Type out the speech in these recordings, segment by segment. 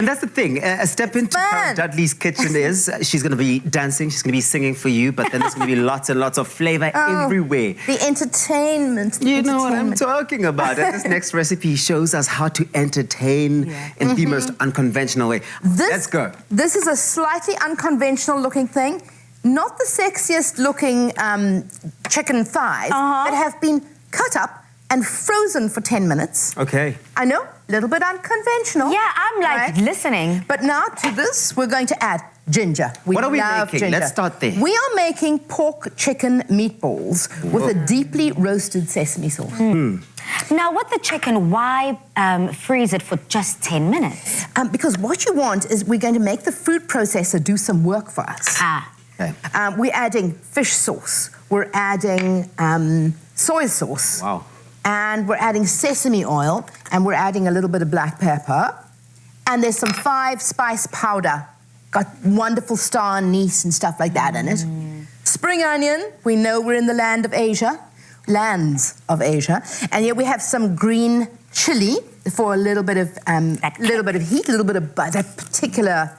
And that's the thing, a step into Karen Dudley's kitchen is, she's going to be dancing, she's going to be singing for you, but then there's going to be lots and lots of flavour everywhere. The entertainment. You know what I'm talking about. And this next recipe shows us how to entertain in the most unconventional way. Let's go. This is a slightly unconventional looking thing. Not the sexiest looking chicken thighs that have been cut up and frozen for 10 minutes. Okay. I know, a little bit unconventional. Yeah, I'm like listening. But now to this, we're going to add ginger. What are we making? Ginger. Let's start there. We are making pork chicken meatballs with a deeply roasted sesame sauce. Now, with the chicken, why freeze it for just 10 minutes? Because what you want is we're going to make the food processor do some work for us. Okay. We're adding fish sauce. We're adding soy sauce. Wow. And we're adding sesame oil, and we're adding a little bit of black pepper. And there's some 5-spice powder. Got wonderful star anise and stuff like that in it. Spring onion, we know we're in the lands of Asia. And here we have some green chili for a little bit of heat, a little bit of that particular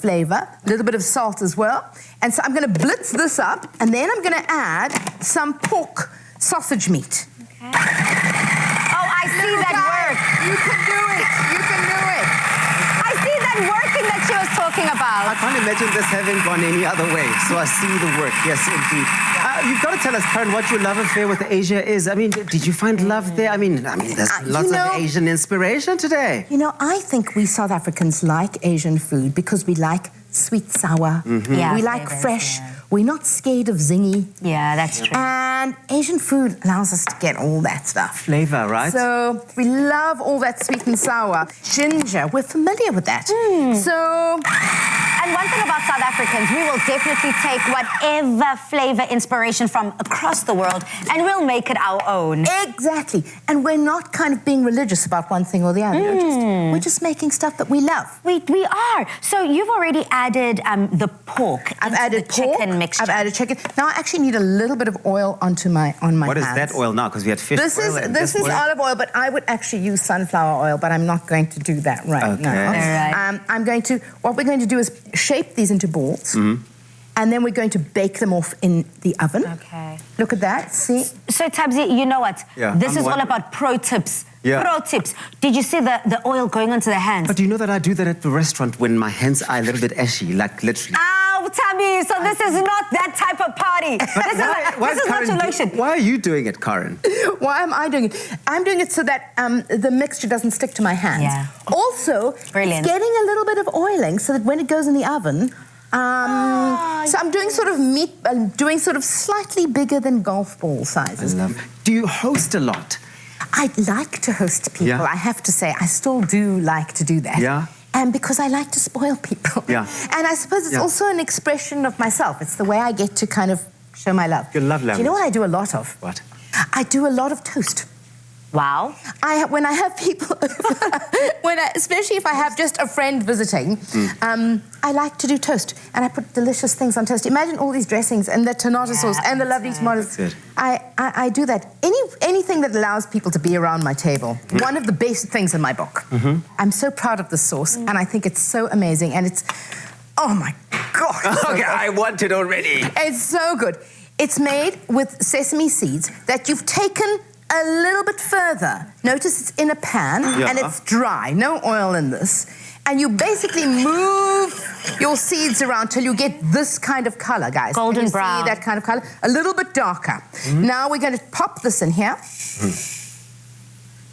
flavor, a little bit of salt as well. And so I'm going to blitz this up, and then I'm going to add some pork sausage meat. Oh, I see that work. You can do it. You can do it. I see that working that she was talking about. I can't imagine this having gone any other way. So I see the work. Yes, indeed. You've got to tell us, Karen, what your love affair with Asia is. I mean, did you find love there? I mean, there's lots of Asian inspiration today. You know, I think we South Africans like Asian food because we like sweet, sour. Yeah, we like fresh. We're not scared of zingy. Yeah, that's true. And Asian food allows us to get all that stuff. Flavor, right? So we love all that sweet and sour. Ginger, we're familiar with that. So... And one thing about South Africans, we will definitely take whatever flavor inspiration from across the world and we'll make it our own. Exactly. And we're not kind of being religious about one thing or the other. We're just making stuff that we love. We are. So you've already added the pork. I've added the chicken mixture. I've added chicken. Now I actually need a little bit of oil on my hands. What is that oil now? Because we had fish oil. This is olive oil, but I would actually use sunflower oil, but I'm not going to do that right now. Right. What we're going to do is shape these into balls, and then we're going to bake them off in the oven. Okay. Look at that, see? So, Tabzi, you know what? Yeah, this is all about pro tips. Yeah. Pro tips. Did you see the oil going onto the hands? But do you know that I do that at the restaurant when my hands are a little bit ashy, like literally? Oh, Tabby, so this is not that type of party. This is not your lotion. Why are you doing it, Karen? Why am I doing it? I'm doing it so that the mixture doesn't stick to my hands. Yeah. Also, Brilliant. It's getting a little bit of oiling so that when it goes in the oven, so I'm doing doing sort of slightly bigger than golf ball sizes. I love it. Do you host a lot? I'd like to host people. Yeah. I have to say, I still do like to do that. Yeah. And because I like to spoil people. Yeah. And I suppose it's also an expression of myself. It's the way I get to kind of show my love. Your love language. Do you know what I do a lot of? What? I do a lot of toast. Wow. When I have people over, especially if I have just a friend visiting, I like to do toast. And I put delicious things on toast. Imagine all these dressings and the tomato sauce and the lovely tomatoes. That's it. I do that. Anything that allows people to be around my table. One of the basic things in my book. I'm so proud of the sauce, and I think it's so amazing. And it's, oh my God. Okay, I want it already. It's so good. It's made with sesame seeds that you've taken a little bit further. Notice it's in a pan and it's dry, no oil in this. And you basically move your seeds around till you get this kind of color, guys. Golden brown. See that kind of color? A little bit darker. Now we're going to pop this in here.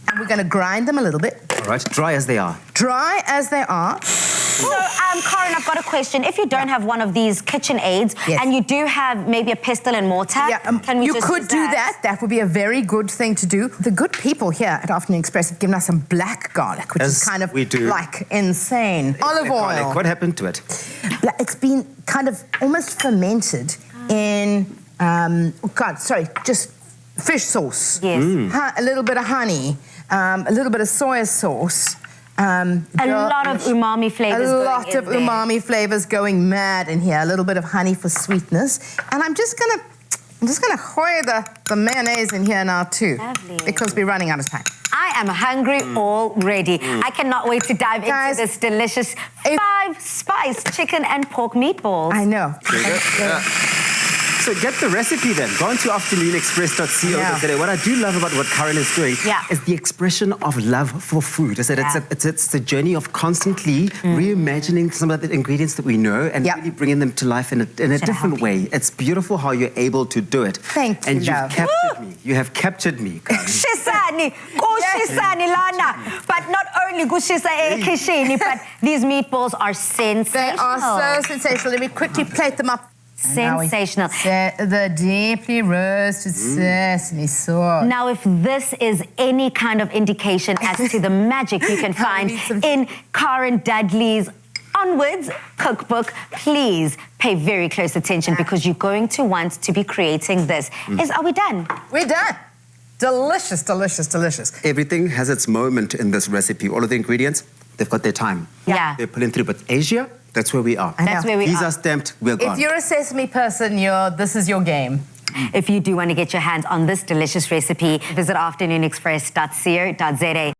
And we're going to grind them a little bit. All right, dry as they are. Dry as they are. So, Karen, I've got a question. If you don't have one of these kitchen aids and you do have maybe a pestle and mortar, can we you just could use do that? that. That would be a very good thing to do. The good people here at Afternoon Express have given us some black garlic, which is kind of like insane. Olive oil. Garlic. What happened to it? It's been kind of almost fermented in, just fish sauce. Yes. A little bit of honey, a little bit of soy sauce. A lot of umami flavors going in. A lot of umami flavors going mad in here. A little bit of honey for sweetness. And I'm just going to I'm just going to hoy the mayonnaise in here now too. Lovely. Because we're running out of time. I am hungry already. I cannot wait to dive Guys, into this delicious 5-spice chicken and pork meatballs. I know. So get the recipe then. Go on to afternoonexpress.co.za. What I do love about what Karen is doing is the expression of love for food. I said it's a journey of constantly reimagining some of the ingredients that we know and really bringing them to life in a different way. It's beautiful how you're able to do it. Thank you, and you've love. captured me. You have captured me, Karen. Shisani, kushisani lana. But not only kushisa ekishini, but these meatballs are sensational. They are so sensational. Let me quickly plate them up. Sensational. The deeply roasted sesame sauce. Now, if this is any kind of indication as to the magic you can find in Karen Dudley's Onwards cookbook, please pay very close attention because you're going to want to be creating this. Are we done? We're done. Delicious, delicious, delicious. Everything has its moment in this recipe. All of the ingredients, they've got their time. Yeah. They're pulling through. But Asia, that's where we are. That's where we are. Visa stamped, we're gone. If you're a sesame person, this is your game. If you do want to get your hands on this delicious recipe, visit afternoonexpress.co.za.